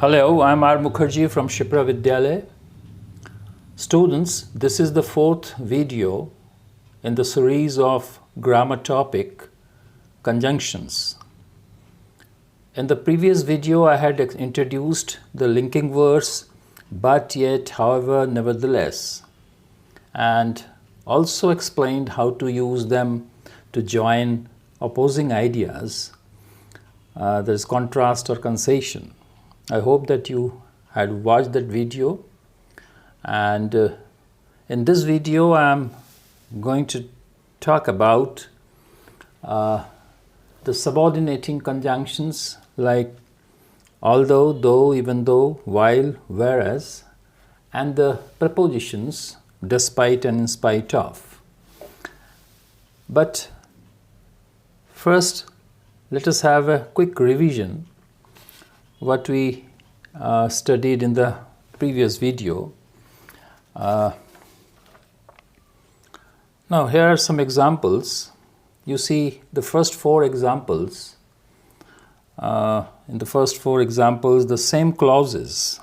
Hello, I'm R. Mukherjee from Shipra Vidyalaya. Students, this is the fourth video in the series of grammar topic conjunctions. In the previous video, I had introduced the linking verse but, yet, however, nevertheless, and also explained how to use them to join opposing ideas. There is contrast or concession. I hope that you had watched that video, and in this video I am going to talk about the subordinating conjunctions like although, though, even though, while, whereas, and the prepositions despite and in spite of. But first, let us have a quick revision what we studied in the previous video. Now here are some examples. You see the first four examples. In the first four examples, the same clauses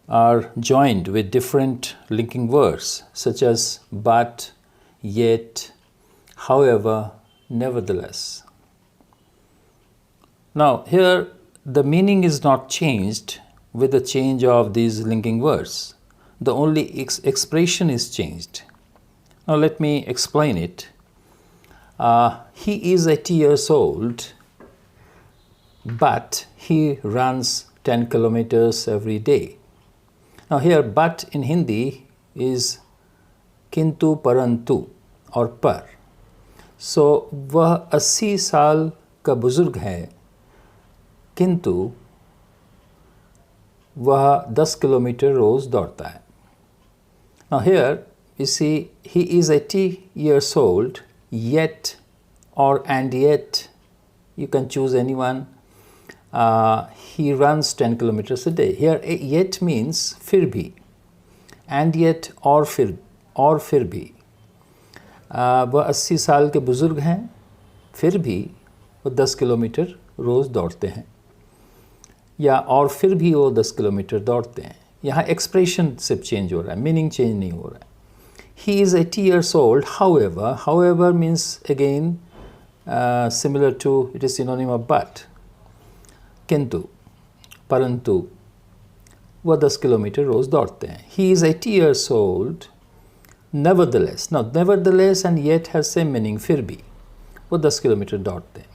are joined with different linking words such as but, yet, however, nevertheless. Now here the meaning is not changed with the change of these linking words. The only expression is changed. Now let me explain it. He is 80 years old, but he runs 10 kilometers every day. Now here but in Hindi is किंतु परंतु और पर. So वह 80 साल का बुजुर्ग है, किंतु वह 10 किलोमीटर रोज दौड़ता है. Now here you see he is 80 years old, yet or and yet, you can choose anyone. He runs 10 kilometers a day. Here yet means फिर भी, and yet और फिर भी. वह 80 साल के बुजुर्ग हैं, फिर भी वो 10 किलोमीटर रोज दौड़ते हैं, या और फिर भी वो 10 किलोमीटर दौड़ते हैं. यहाँ एक्सप्रेशन सिर्फ चेंज हो रहा है, मीनिंग चेंज नहीं हो रहा है. He is 80 years old, however means again similar to, it is synonym of but. किंतु, परंतु, वो 10 किलोमीटर रोज दौड़ते हैं. He is 80 years old, nevertheless. Now nevertheless and yet has same meaning, फिर भी वो 10 किलोमीटर दौड़ते हैं.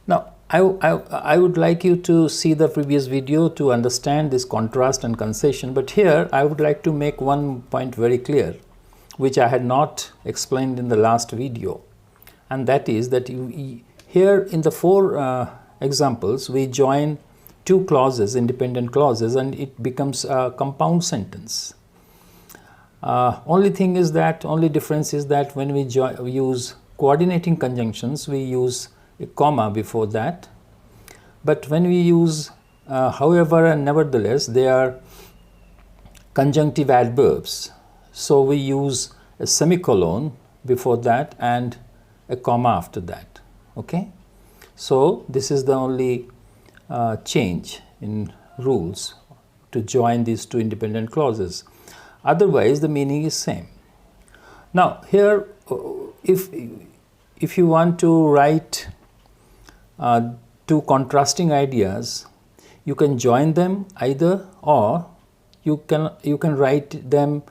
Now I would like you to see the previous video to understand this contrast and concession, but here I would like to make one point very clear, which I had not explained in the last video, and that is that here in the four examples we join two clauses, independent clauses, and it becomes a compound sentence. Only difference is that when we use coordinating conjunctions, we use a comma before that, but when we use however and nevertheless, they are conjunctive adverbs, so we use a semicolon before that and a comma after that. Okay, so this is the only change in rules to join these two independent clauses. Otherwise the meaning is same. Now here if you want to write two contrasting ideas, you can join them either, or you can write them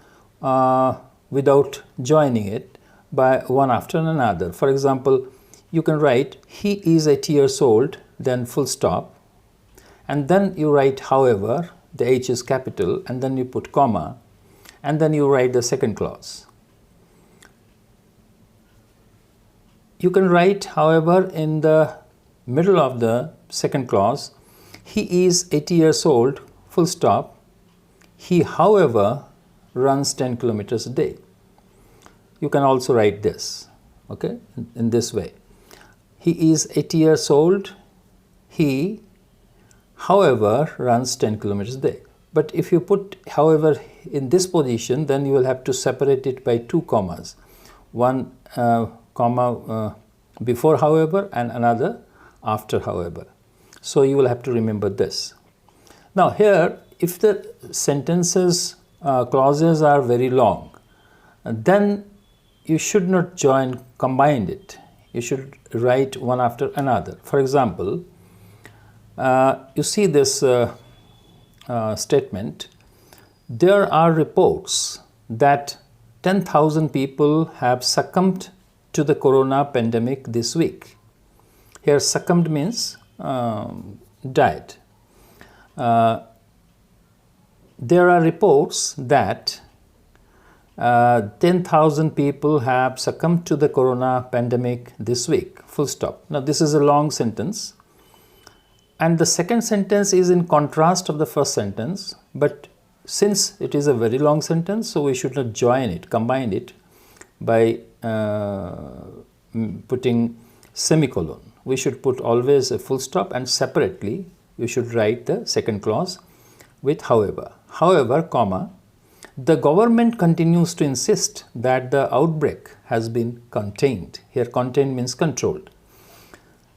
without joining it by one after another. For example, you can write he is 80 years old, then full stop, and then you write however, the H is capital, and then you put comma, and then you write the second clause. You can write however in the middle of the second clause, he is 80 years old, full stop, he however runs 10 kilometers a day. You can also write this, okay, in this way. He is 80 years old, he however runs 10 kilometers a day. But if you put however in this position, then you will have to separate it by two commas. One comma before however and another after however. So you will have to remember this. Now here, if the sentences, clauses are very long, then you should not combine it. You should write one after another. For example, you see this statement, there are reports that 10,000 people have succumbed to the corona pandemic this week. Here succumbed means died. There are reports that 10,000 people have succumbed to the corona pandemic this week, full stop. Now this is a long sentence, and the second sentence is in contrast of the first sentence, but since it is a very long sentence, so we should not combine it by putting semicolon. We should put always a full stop, and separately you should write the second clause with however. However, comma, the government continues to insist that the outbreak has been contained. Here contained means controlled.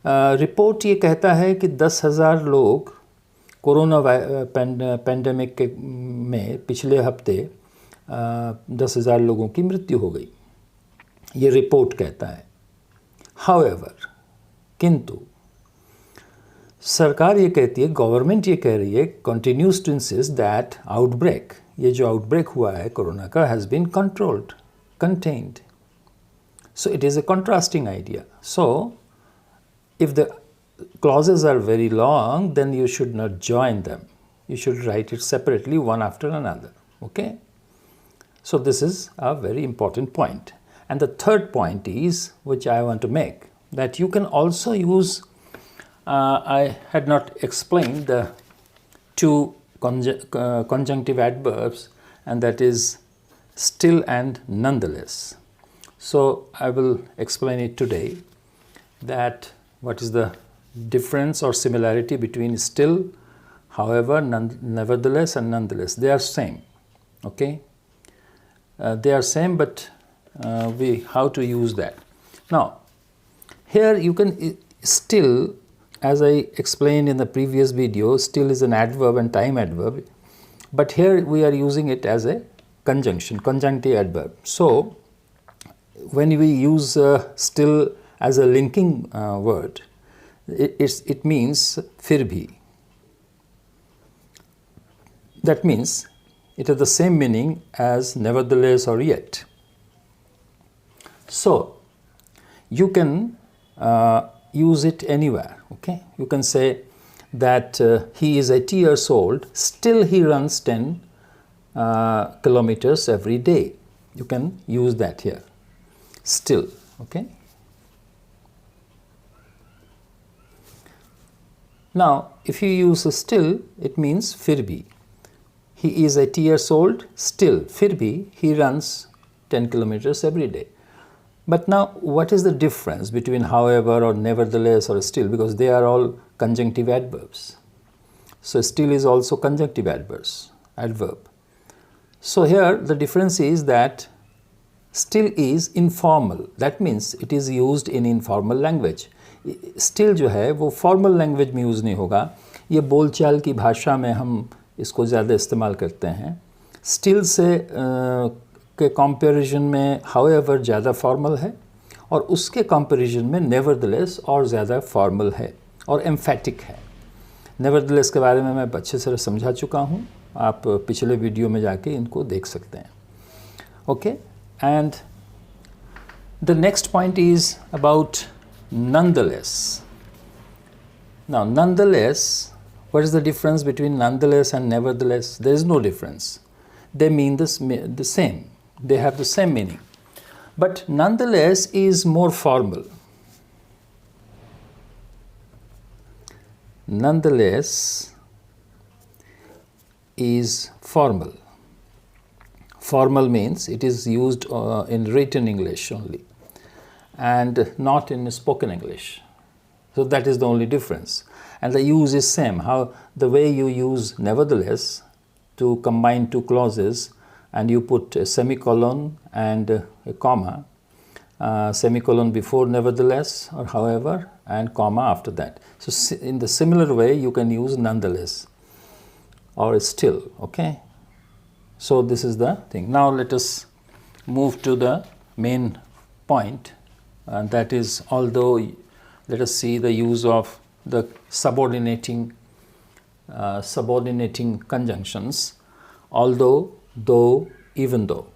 Report ये कहता है कि 10,000 लोग corona pandemic में पिछले हफ्ते 10,000 लोगों की मृत्यु हो गई, ये रिपोर्ट कहता है. हाउएवर, किंतु सरकार ये कहती है, गवर्नमेंट ये कह रही है, continues to insist that outbreak, ये जो आउटब्रेक हुआ है कोरोना का, has been controlled, contained. So it is a contrasting idea. So if the clauses are very long, then you should not join them. You should write it separately, one after another. Okay? So this is a very important point. And the third point is, which I want to make, that you can also use, I had not explained the two conjunctive adverbs, and that is still and nonetheless. So I will explain it today, that what is the difference or similarity between still, however, nevertheless and nonetheless. They are same, okay? They are same, but how to use that. Now, here you can still, as I explained in the previous video, still is an adverb and time adverb, but here we are using it as a conjunction, conjunctive adverb. So, when we use still as a linking word, it means फिर भी. That means it has the same meaning as nevertheless or yet. So you can use it anywhere. Okay, you can say that he is 80 years old, still he runs 10 kilometers every day. You can use that here. Still, okay. Now, if you use a still, it means फिर भी. He is 80 years old, still, फिर भी, he runs 10 kilometers every day. But now, what is the difference between however or nevertheless or still? Because they are all conjunctive adverbs. So, still is also conjunctive adverb. So, here the difference is that still is informal. That means it is used in informal language. Still जो है वो formal language में use नहीं होगा, ये बोलचाल की भाषा में हम इसको ज़्यादा इस्तेमाल करते हैं. स्टिल से के कंपैरिजन में हाउएवर ज़्यादा फॉर्मल है, और उसके कंपैरिजन में नेवरदलेस और ज़्यादा फॉर्मल है और एम्फेटिक है. नेवरदलेस के बारे में मैं अच्छे से समझा चुका हूँ, आप पिछले वीडियो में जाके इनको देख सकते हैं. Okay, and the next point is about nonetheless. Now, nonetheless, what is the difference between nonetheless and nevertheless? There is no difference. They mean the same. They have the same meaning. But nonetheless is more formal. Nonetheless is formal. Formal means it is used in written English only, and not in spoken English. So that is the only difference. And the use is same. How the way you use nevertheless to combine two clauses, and you put a semicolon and a comma, semicolon before nevertheless or however, and comma after that. So in the similar way you can use nonetheless or still. Okay, so this is the thing. Now let us move to the main point, and that is, although, let us see the use of the subordinating conjunctions, although, though, even though.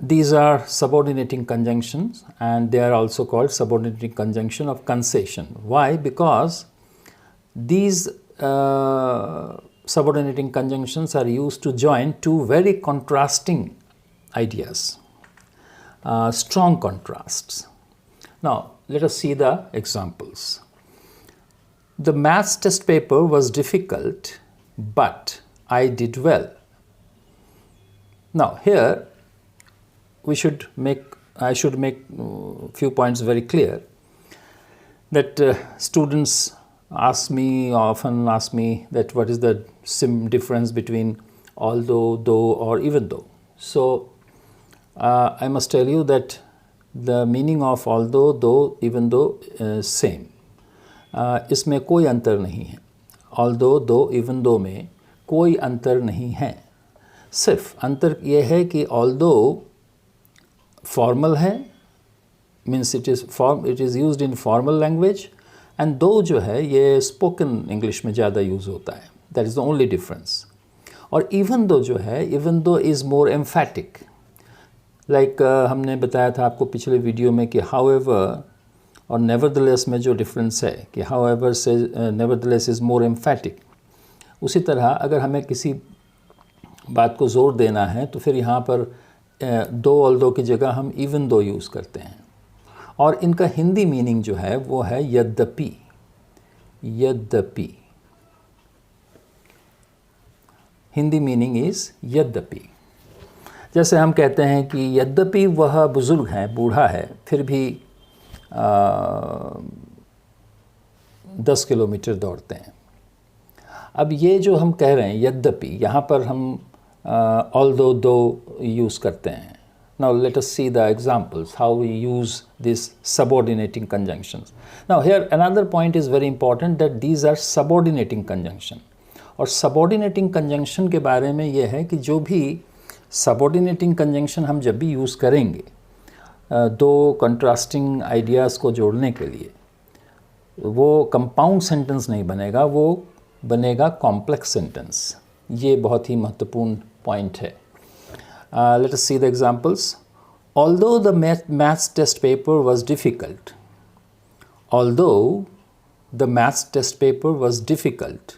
These are subordinating conjunctions, and they are also called subordinating conjunction of concession. Why? Because these subordinating conjunctions are used to join two very contrasting ideas, strong contrasts. Now, let us see the examples. The maths test paper was difficult, but I did well. Now, here I should make a few points very clear, that students often ask me that what is the difference between although, though, or even though. So I must tell you that the meaning of although, though, even though is same. इसमें कोई अंतर नहीं है. although, though, even though में कोई अंतर नहीं है. सिर्फ अंतर ये है कि although फॉर्मल है, means it is used in formal language, and दो जो है ये स्पोकन इंग्लिश में ज़्यादा यूज़ होता है. That is the only difference. और इवन दो जो है, even though is more एम्फैटिक. Like हमने बताया था आपको पिछले वीडियो में कि हाउएवर और नेवरदलेस में जो डिफरेंस है कि हाउएवर से नेवरदलेस इज़ मोर एम्फैटिक. उसी तरह अगर हमें किसी बात को ज़ोर देना है तो फिर यहाँ पर दो ऑल्दो की जगह हम इवन दो यूज़ करते हैं. और इनका हिंदी मीनिंग जो है वो है यद्यपि. यद्यपि हिंदी मीनिंग इज़ यद्यपि. जैसे हम कहते हैं कि यद्यपि वह बुज़ुर्ग है, बूढ़ा है, फिर भी 10 किलोमीटर दौड़ते हैं. अब ये जो हम कह रहे हैं यद्यपि, यहाँ पर हम although, though यूज़ करते हैं. Now let us see the examples, how we use these subordinating conjunctions. Now here another point is very important, that these are subordinating conjunction. और subordinating conjunction के बारे में ये है कि जो भी subordinating conjunction हम जब भी यूज़ करेंगे दो contrasting ideas को जोड़ने के लिए, वो compound sentence नहीं बनेगा, वो बनेगा complex sentence. ये बहुत ही महत्वपूर्ण पॉइंट है. Let us see the examples. Although the maths test paper was difficult. Although the maths test paper was difficult.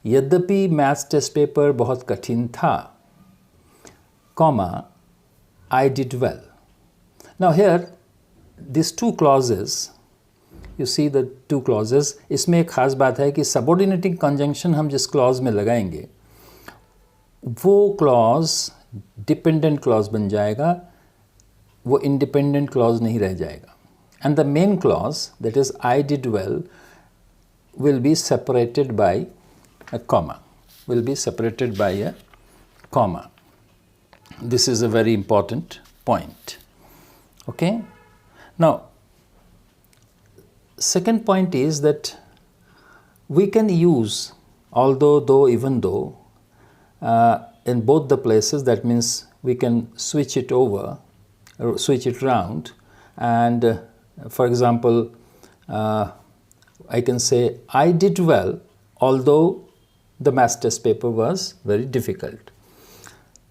यद्यपि maths test paper बहुत कठिन था. Comma, I did well. Now here, these two clauses, you see the two clauses, इसमें एक ख़ास बात है कि subordinating conjunction हम जिस clause में लगाएंगे वो क्लॉज डिपेंडेंट क्लॉज बन जाएगा, वो इंडिपेंडेंट क्लॉज नहीं रह जाएगा. And the main clause, that is I did well, will be separated by a comma. Will be separated by a comma. This is a very important point. Okay. Now second point is that we can use although, though, even though in both the places. That means we can switch it over, switch it round, and for example I can say I did well although the maths test paper was very difficult.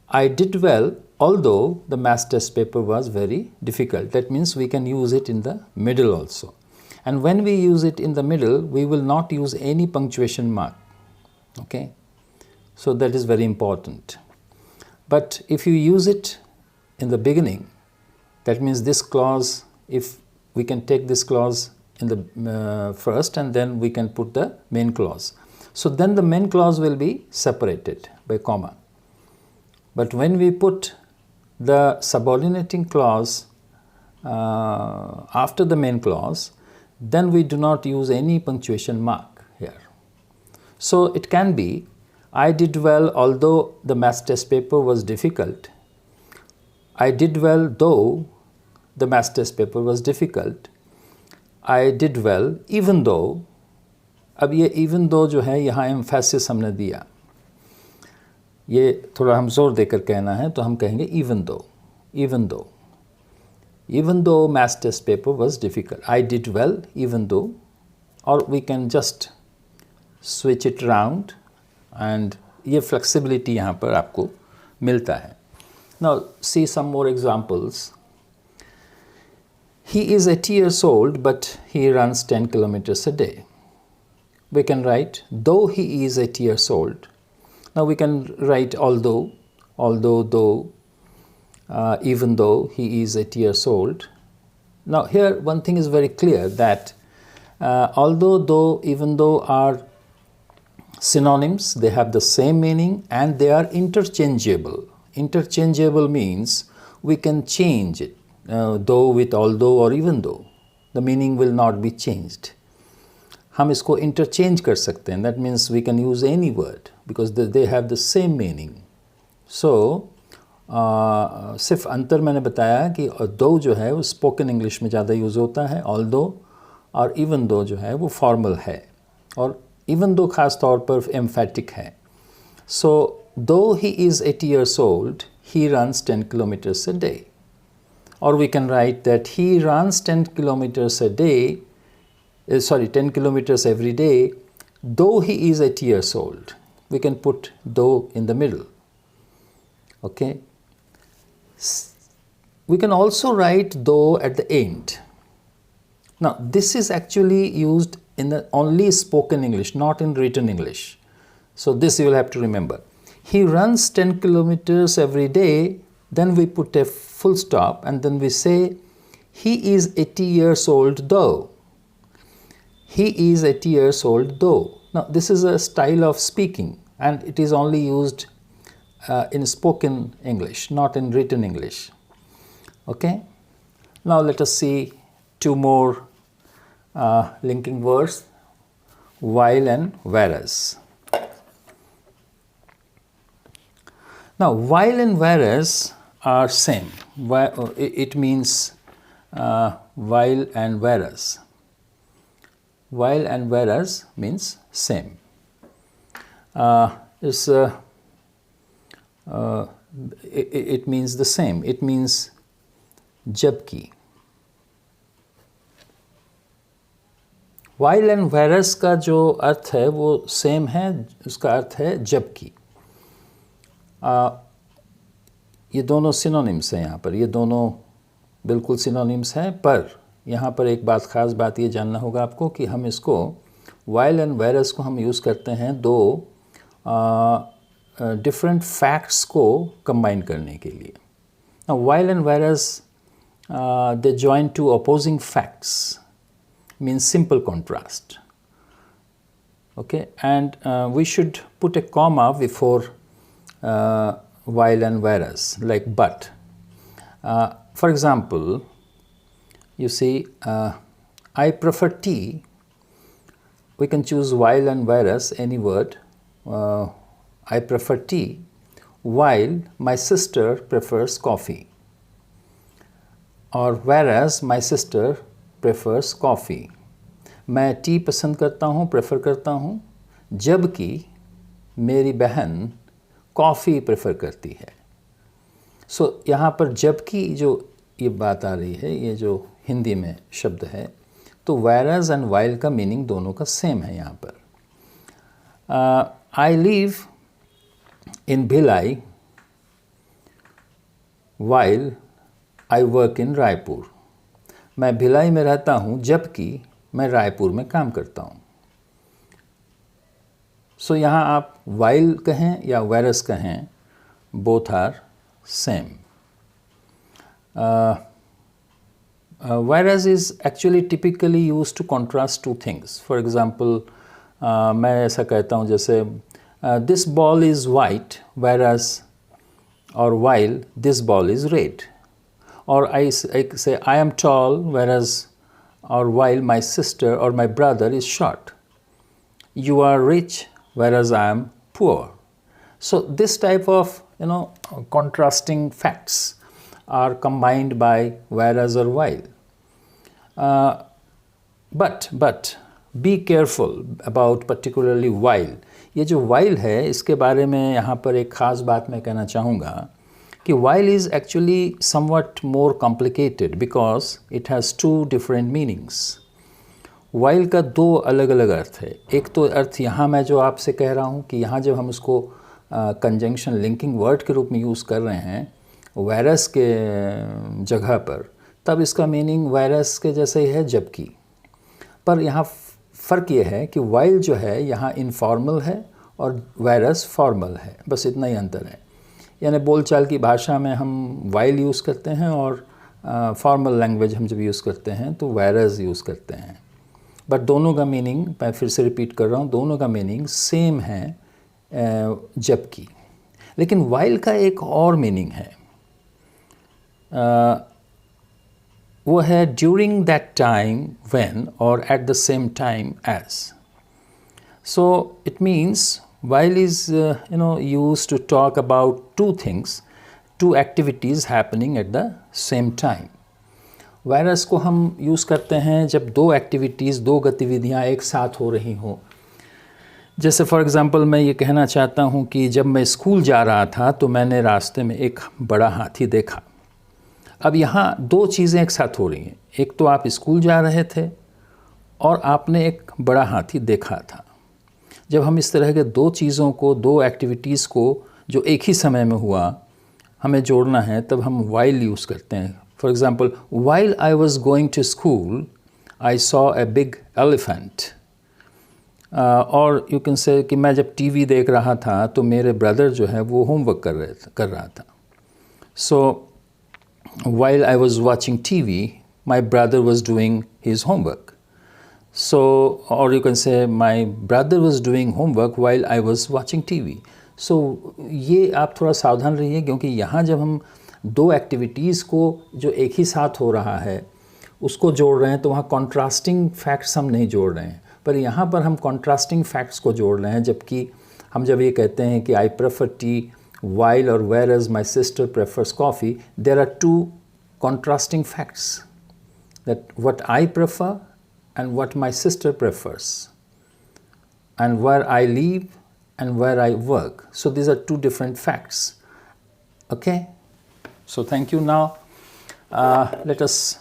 I did well although the maths test paper was very difficult. That means we can use it in the middle also. And when we use it in the middle, we will not use any punctuation mark. Okay. So that is very important. But if you use it in the beginning, that means this clause, if we can take this clause in the first and then we can put the main clause. So then the main clause will be separated by comma. But when we put the subordinating clause after the main clause, then we do not use any punctuation mark here. So it can be I did well although the maths test paper was difficult. I did well though the maths test paper was difficult. I did well even though. अब ये even though जो है यहाँ emphasis हमने दिया, ये थोड़ा हम जोर देकर कहना है, तो हम कहेंगे even though, even though, even though maths test paper was difficult. I did well even though, or we can just switch it around, and ये flexibility यहाँ पर आपको मिलता है. Now see some more examples. He is 80 years old but he runs 10 kilometers a day. We can write though he is 80 years old. Now we can write although, though, even though he is 80 years old. Now here one thing is very clear, that although, though, even though are synonyms, they have the same meaning and they are interchangeable. Interchangeable means we can change it, though with although or even though. The meaning will not be changed. हम इसको interchange कर सकते हैं. That means we can use any word because they have the same meaning. So सिर्फ अंतर मैंने बताया कि though जो है वो spoken English में ज़्यादा यूज़ होता है, although और even though जो है वो formal है, और even though खास तौर पर emphatic है. So though he is 80 years old, he runs 10 kilometers a day. Or we can write that he runs 10 kilometers a day, 10 kilometers every day, though he is 80 years old. We can put though in the middle. Okay. We can also write though at the end. Now this is actually used in the only spoken English, not in written English. So this you will have to remember. He runs 10 kilometers every day, then we put a full stop and then we say he is 80 years old though. He is 80 years old though. Now this is a style of speaking and it is only used in spoken English, not in written English. Okay. Now let us see two more linking words, while and whereas. Now while and whereas are same. It means while and whereas. While and whereas means same. It means the same. It means जबकि. While and whereas का जो अर्थ है वो same है, उसका अर्थ है जबकि. ये दोनों सिनोनिम्स हैं यहाँ पर, ये दोनों बिल्कुल सिनोनिम्स हैं, पर यहाँ पर एक बात, ख़ास बात ये जानना होगा आपको कि हम इसको while and whereas को हम यूज़ करते हैं दो डिफरेंट फैक्ट्स को कंबाइन करने के लिए. Now while and whereas they join two opposing facts, means simple contrast. Okay, and we should put a comma before while and whereas, like but. For example, you see, I prefer tea. We can choose while and whereas, any word. I prefer tea, while my sister prefers coffee. Or whereas my sister prefers coffee. मैं T पसंद करता हूँ, prefer करता हूँ, जबकि मेरी बहन coffee prefer करती है. सो यहाँ पर जबकि जो ये बात आ रही है, ये जो हिंदी में शब्द है, तो whereas and while का मीनिंग दोनों का सेम है यहाँ पर. I live in Bhilai while I work in Raipur. मैं भिलाई में रहता हूँ जबकि मैं रायपुर में काम करता हूँ. सो यहाँ आप while कहें या whereas कहें, both are same. Whereas is actually typically used to contrast two things. For example, मैं ऐसा कहता हूँ जैसे this ball is white whereas or while this ball is red. Or I say I am tall whereas or while my sister or my brother is short. You are rich whereas I am poor. So this type of contrasting facts are combined by whereas or while. But be careful about particularly while. ये जो while है इसके बारे में यहाँ पर एक ख़ास बात मैं कहना चाहूँगा कि while is actually somewhat more complicated because it has two different meanings. while का दो अलग अलग अर्थ है. एक तो अर्थ यहाँ मैं जो आपसे कह रहा हूँ कि यहाँ जब हम उसको कंजंक्शन लिंकिंग वर्ड के रूप में यूज़ कर रहे हैं whereas के जगह पर, तब इसका मीनिंग whereas के जैसे ही है जबकि. पर यहाँ फ़र्क ये है कि while जो है यहाँ इनफॉर्मल है और whereas फॉर्मल है, बस इतना ही अंतर है. यानी बोलचाल की भाषा में हम while यूज़ करते हैं और फॉर्मल लैंग्वेज हम जब यूज़ करते हैं तो whereas यूज़ करते हैं. बट दोनों का मीनिंग, मैं फिर से रिपीट कर रहा हूँ, दोनों का मीनिंग सेम है जबकि. लेकिन while का एक और मीनिंग है, वो है ड्यूरिंग दैट टाइम व्हेन और at the same time as. So it means while is used to talk about two things, two activities happening at the same time. whereas को हम यूज़ करते हैं जब दो एक्टिविटीज़, दो गतिविधियाँ एक साथ हो रही हों. जैसे फॉर एग्ज़ाम्पल मैं ये कहना चाहता हूँ कि जब मैं स्कूल जा रहा था तो मैंने रास्ते में एक बड़ा हाथी देखा. अब यहाँ दो चीज़ें एक साथ हो रही हैं. एक तो आप स्कूल जा रहे थे और आपने एक बड़ा हाथी देखा था. जब हम इस तरह के दो चीज़ों को, दो एक्टिविटीज़ को जो एक ही समय में हुआ, हमें जोड़ना है, तब हम while यूज़ करते हैं. For example, while I was going to school, I saw a big elephant. और यू कैन से कि मैं जब टीवी देख रहा था तो मेरे ब्रदर जो है वो होमवर्क कर रहा था. सो while I was watching TV, my brother was doing his homework. So, or you can say my brother was doing homework while I was watching TV. So, ये आप थोड़ा सावधान रहिए क्योंकि यहाँ जब हम दो एक्टिविटीज़ को जो एक ही साथ हो रहा है उसको जोड़ रहे हैं तो वहाँ कॉन्ट्रास्टिंग फैक्ट्स हम नहीं जोड़ रहे हैं. पर यहाँ पर हम कॉन्ट्रास्टिंग फैक्ट्स को जोड़ रहे हैं. जबकि हम जब ये कहते हैं कि I prefer tea while or whereas my sister prefers coffee, there are two contrasting facts, that what I prefer and what my sister prefers, and where I live and where I work. So these are two different facts. Okay, so thank you. Now let us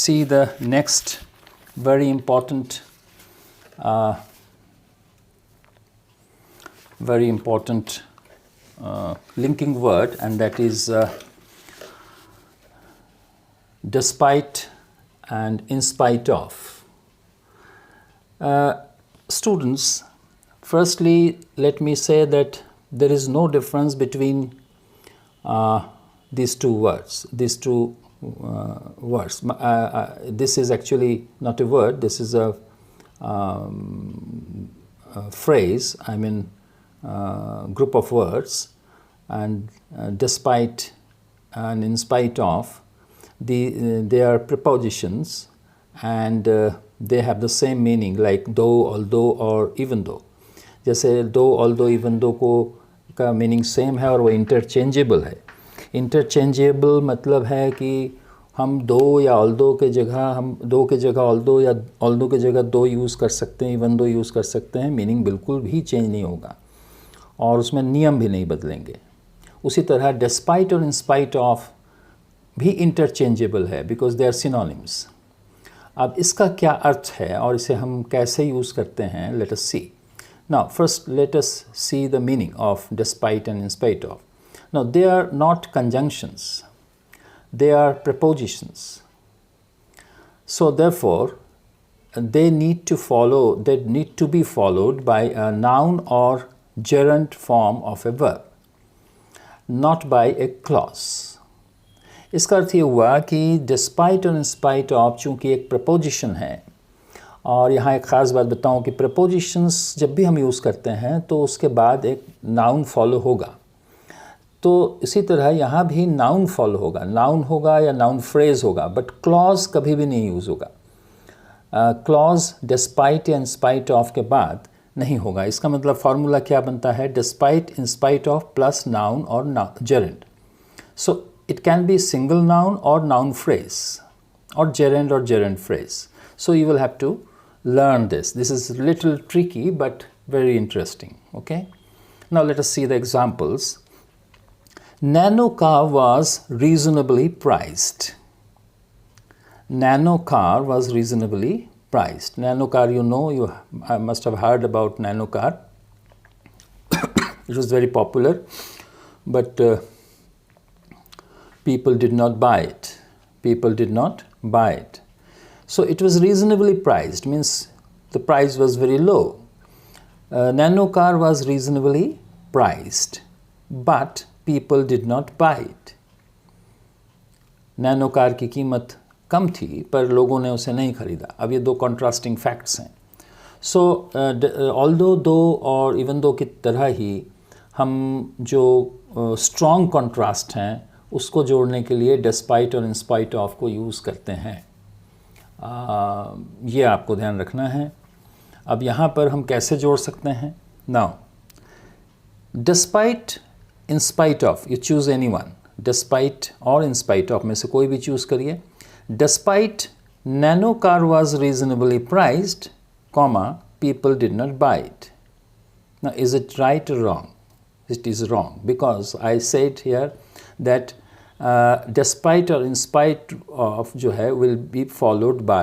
see the next very important linking word, and that is despite and in spite of. Students, firstly let me say that there is no difference between these two words. This is actually not a word, this is a phrase, I mean group of words, and despite and in spite of, they are prepositions, and they have the same meaning, like though, although or even though. जैसे though, although, even though को का meaning same है और वो interchangeable है. Interchangeable मतलब है कि हम दो या although के जगह, हम दो के जगह although या although के जगह दो यूज़ कर सकते हैं, even though यूज़ कर सकते हैं. मीनिंग बिल्कुल भी चेंज नहीं होगा और उसमें नियम भी नहीं बदलेंगे. उसी तरह despite और in spite of भी इंटरचेंजेबल है बिकॉज दे आर सिनोनिम्स. अब इसका क्या अर्थ है और इसे हम कैसे यूज़ करते हैं, let us see. Now first let us see the meaning of despite and in spite of. Now they are not conjunctions, they are prepositions. So therefore they need to be followed by a noun or gerund form of a verb, not by a clause. इसका अर्थ ये हुआ कि despite और in spite of चूँकि एक preposition है, और यहाँ एक ख़ास बात बताऊँ कि prepositions जब भी हम यूज़ करते हैं तो उसके बाद एक noun follow होगा. तो इसी तरह यहाँ भी नाउन फॉलो होगा, नाउन होगा या नाउन फ्रेज होगा, बट क्लॉज कभी भी नहीं यूज़ होगा. क्लॉज डिस्पाइट या इन स्पाइट ऑफ के बाद नहीं होगा. इसका मतलब फार्मूला क्या बनता है, despite in spite of plus noun और gerund. So it can be single noun or noun phrase or gerund phrase. So you will have to learn this. This is a little tricky but very interesting. Okay. Now let us see the examples. Nano car was reasonably priced. Nano car was reasonably priced. Nano car, you know, you must have heard about nano car. It was very popular, but people did not buy it. People did not buy it. So it was reasonably priced, means the price was very low. Nano car was reasonably priced, but people did not buy it. Nano car की कीमत कम थी पर लोगों ने उसे नहीं खरीदा. अब ये दो कॉन्ट्रास्टिंग फैक्ट्स हैं. सो ऑल्दो दो और इवन दो की तरह ही हम जो स्ट्रॉन्ग कॉन्ट्रास्ट हैं उसको जोड़ने के लिए डिस्पाइट और इंस्पाइट ऑफ को यूज़ करते हैं. ये आपको ध्यान रखना है. अब यहाँ पर हम कैसे जोड़ सकते हैं? Now despite, in spite of, you choose any one. Despite और इन स्पाइट ऑफ में से कोई भी चूज़ करिए. Despite Nano car was reasonably priced, comma people did not buy it. Now is it right और wrong? It is wrong, because I said here that despite or in spite of जो है will be followed by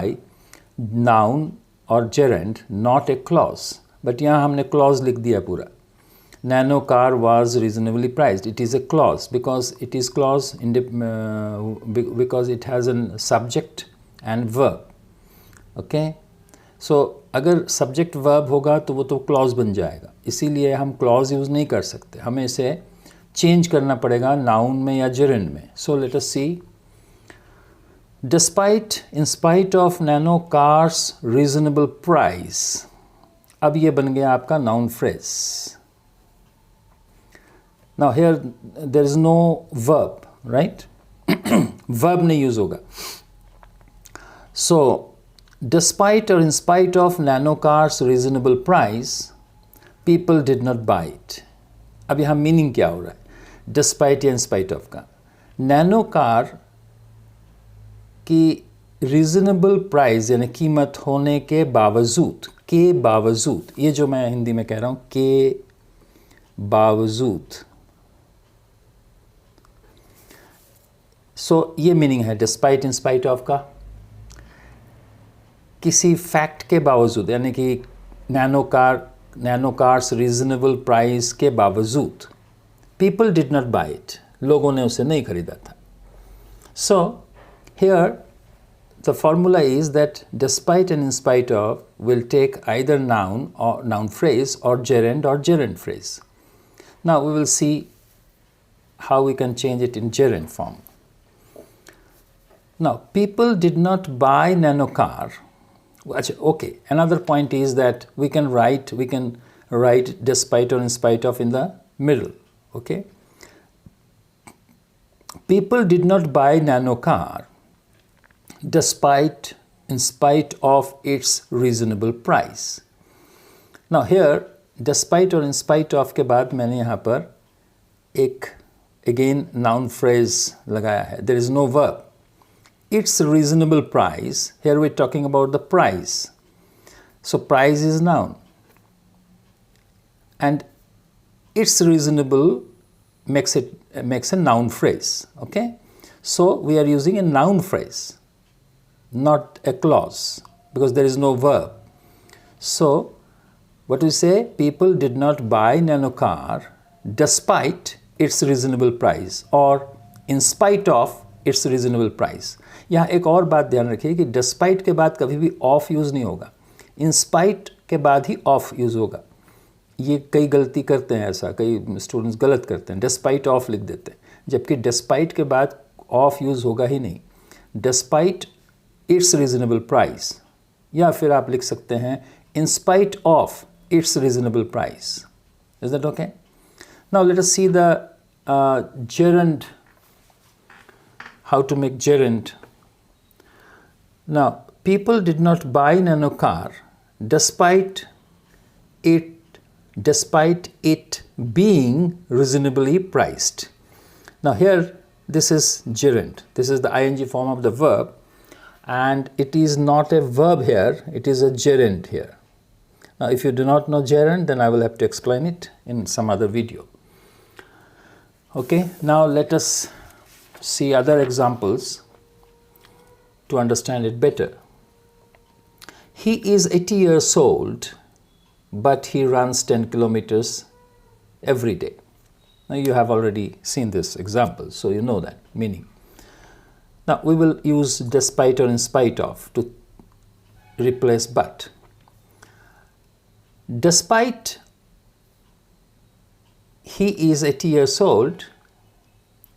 noun or gerund, not a clause. But यहाँ हमने clause लिख दिया पूरा. Nano car was reasonably priced. It is a clause because it is clause because it has a subject and verb. Okay. So अगर subject verb होगा तो वो तो क्लॉज बन जाएगा, इसीलिए हम क्लॉज यूज़ नहीं कर सकते. हमें इसे चेंज करना पड़ेगा नाउन में या जेरेंड में. So let us see. Despite in spite of Nano cars reasonable price. अब ये बन गया आपका noun phrase. Now here there is no verb, right? Verb नहीं यूज़ होगा. So despite or in spite of nano car's reasonable price, people did not buy it. अब यहाँ meaning क्या हो रहा है? डिस्पाइट या इन स्पाइट ऑफ का. नैनो कार की रीजनेबल प्राइस यानी कीमत होने के बावजूद, ये जो मैं हिंदी में कह रहा हूँ के बावजूद. सो ये मीनिंग है डिस्पाइट इन स्पाइट ऑफ का. किसी फैक्ट के बावजूद, यानी कि नैनो कार्स रीजनेबल प्राइस के बावजूद, people did not buy it, लोगों ने उसे नहीं खरीदा था. So here the formula is that despite and in spite of will take either noun और नाउन फ्रेज और gerund phrase. Now we will see how we can change it in gerund form. Now people did not buy Nano car. Okay, another point is that we can write despite or in spite of in the middle. Okay, people did not buy nano car despite in spite of its reasonable price. Now here despite or in spite of के बाद मैंने यहाँ पर एक again noun phrase लगाया है. There is no verb. Its reasonable price, here we're talking about the price. So price is noun. And its reasonable makes a noun phrase. Okay? So we are using a noun phrase, not a clause, because there is no verb. So what we say? People did not buy nano car despite its reasonable price or in spite of its reasonable price. यहाँ एक और बात ध्यान रखिए कि despite के बाद कभी भी ऑफ यूज़ नहीं होगा, इन स्पाइट के बाद ही ऑफ यूज़ होगा. ये कई गलती करते हैं, ऐसा कई स्टूडेंट्स गलत करते हैं, डिस्पाइट ऑफ लिख देते हैं, जबकि डिस्पाइट के बाद ऑफ यूज़ होगा ही नहीं. डिस्पाइट इट्स रीजनेबल प्राइस, या फिर आप लिख सकते हैं इन spite of its reasonable price. Is that okay? Now let us see the gerund, how to make gerund. Now, people did not buy nano car despite it being reasonably priced. Now here this is gerund. This is the ing form of the verb, and it is not a verb here, it is a gerund here. Now if you do not know gerund, then I will have to explain it in some other video. Okay, now let us see other examples to understand it better. He is 80 years old, but he runs 10 kilometers every day. Now you have already seen this example, so you know that meaning. Now we will use despite or in spite of to replace but. Despite he is 80 years old,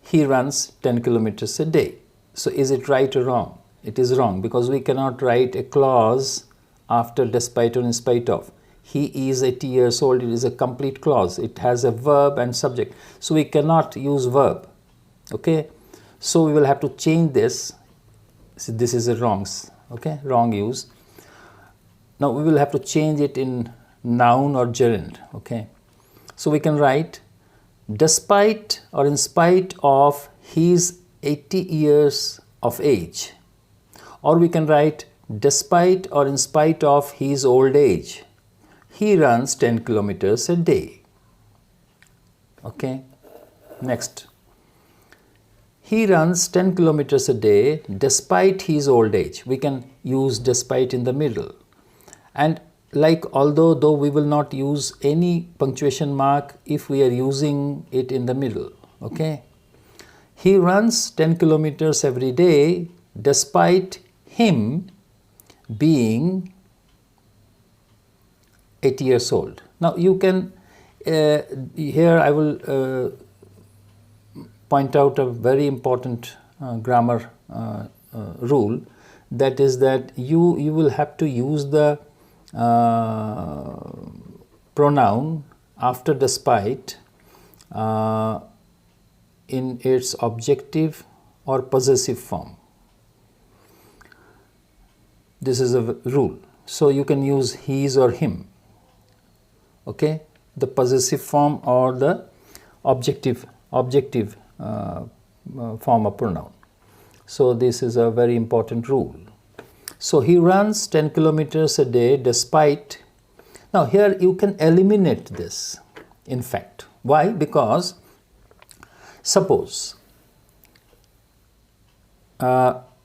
he runs 10 kilometers a day. So is it right or wrong? It is wrong, because we cannot write a clause after despite or in spite of. He is 80 years old, it is a complete clause. It has a verb and subject. So we cannot use verb. Okay? So we will have to change this. So this is a wrong use. Now we will have to change it in noun or gerund. Okay? So we can write despite or in spite of his 80 years of age. Or we can write despite or in spite of his old age, he runs 10 kilometers a day. Okay, next. He runs 10 kilometers a day despite his old age. We can use despite in the middle. And like though we will not use any punctuation mark if we are using it in the middle. Okay. He runs 10 kilometers every day despite him being 80 years old. Now you can, here I will point out a very important grammar rule, that is that you will have to use the pronoun after despite in its objective or possessive form. This is a rule. So you can use his or him. Okay, the possessive form or the objective form of pronoun. So this is a very important rule. So he runs 10 kilometers a day despite. Now here you can eliminate this, in fact. Why? Because suppose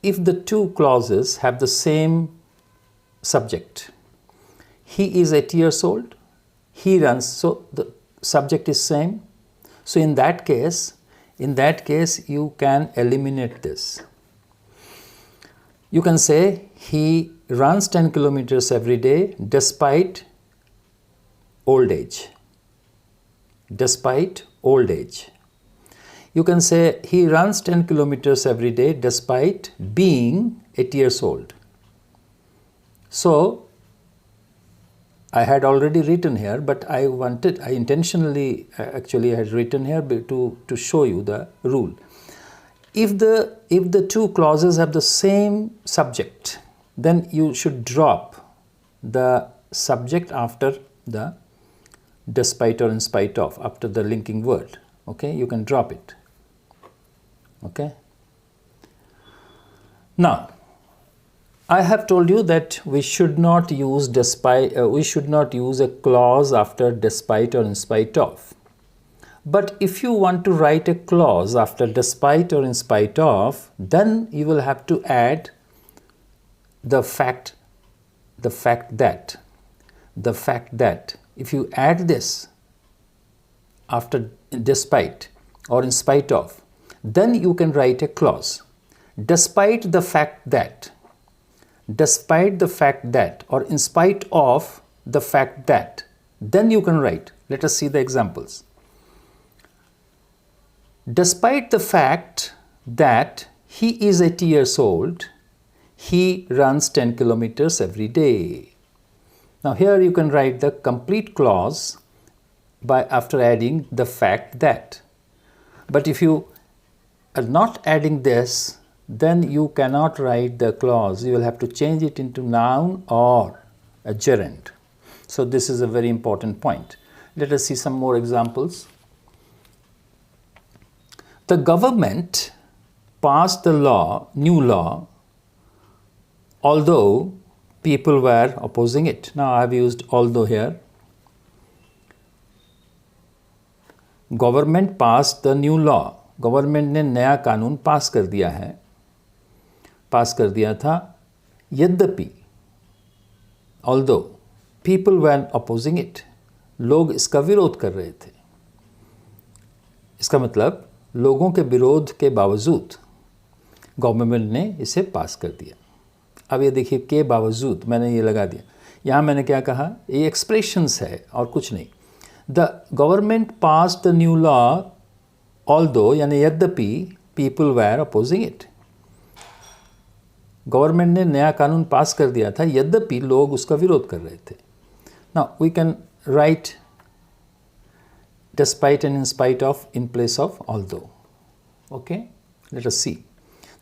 if the two clauses have the same subject, he is 80 years old, he runs, so the subject is same. So in that case you can eliminate this. You can say he runs 10 kilometers every day despite old age. Despite old age. You can say he runs 10 kilometers every day despite being 80 years old. So I had already written here, but I intentionally actually had written here to show you the rule. If the two clauses have the same subject, then you should drop the subject after the despite or in spite of, after the linking word. Okay, you can drop it. Okay. Now, I have told you that we should not use we should not use a clause after despite or in spite of. But if you want to write a clause after despite or in spite of, then you will have to add the fact that. If you add this after despite or in spite of, then you can write a clause. Despite the fact that, or in spite of the fact that, then you can write. Let us see the examples. Despite the fact that he is 80 years old, he runs 10 kilometers every day. Now here you can write the complete clause after adding the fact that. But if you are not adding this, then you cannot write the clause. You will have to change it into noun or a gerund. So this is a very important point. Let us see some more examples. The government passed the law, new law, although people were opposing it. Now I have used although here. Government passed the new law. Government ने नया कानून पास कर दिया है, पास कर दिया था, यद्यपि although people were opposing it, लोग इसका विरोध कर रहे थे. इसका मतलब लोगों के विरोध के बावजूद गवर्नमेंट ने इसे पास कर दिया. अब ये देखिए के बावजूद मैंने ये लगा दिया. यहाँ मैंने क्या कहा, ये एक्सप्रेशंस है और कुछ नहीं. The government pass the new law although, यानी यद्यपि people were opposing it. Government ने नया कानून पास कर दिया था, यद्यपि लोग उसका विरोध कर रहे थे. Now we can write despite and in spite of in place of although. Okay, let us see.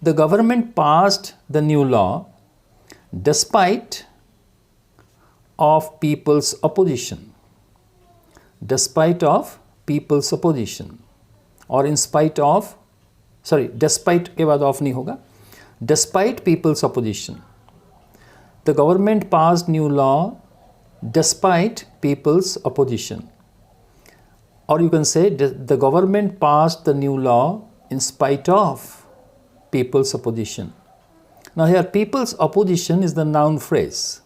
The government passed the new law despite of people's opposition. Despite of people's opposition, or in spite of, sorry, despite के बाद of नहीं होगा. Despite people's opposition, the government passed new law despite people's opposition. Or you can say the government passed the new law in spite of people's opposition. Now here people's opposition is the noun phrase.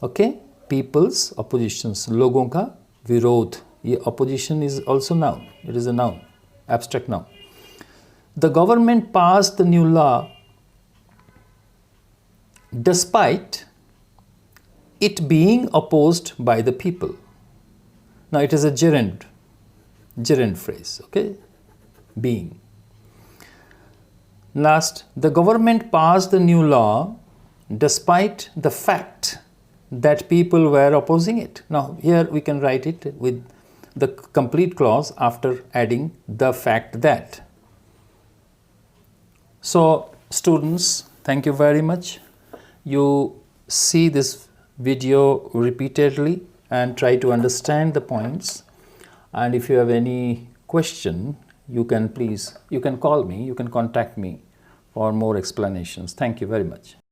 Okay, people's oppositions, लोगों का विरोध. ये opposition is also noun. It is a noun, abstract noun. The government passed the new law despite it being opposed by the people. Now it is a gerund phrase, okay, being. Last, the government passed the new law despite the fact that people were opposing it. Now here we can write it with the complete clause after adding the fact that. So students, thank you very much. You see this video repeatedly and try to understand the points. And if you have any question, you can call me, you can contact me for more explanations. Thank you very much.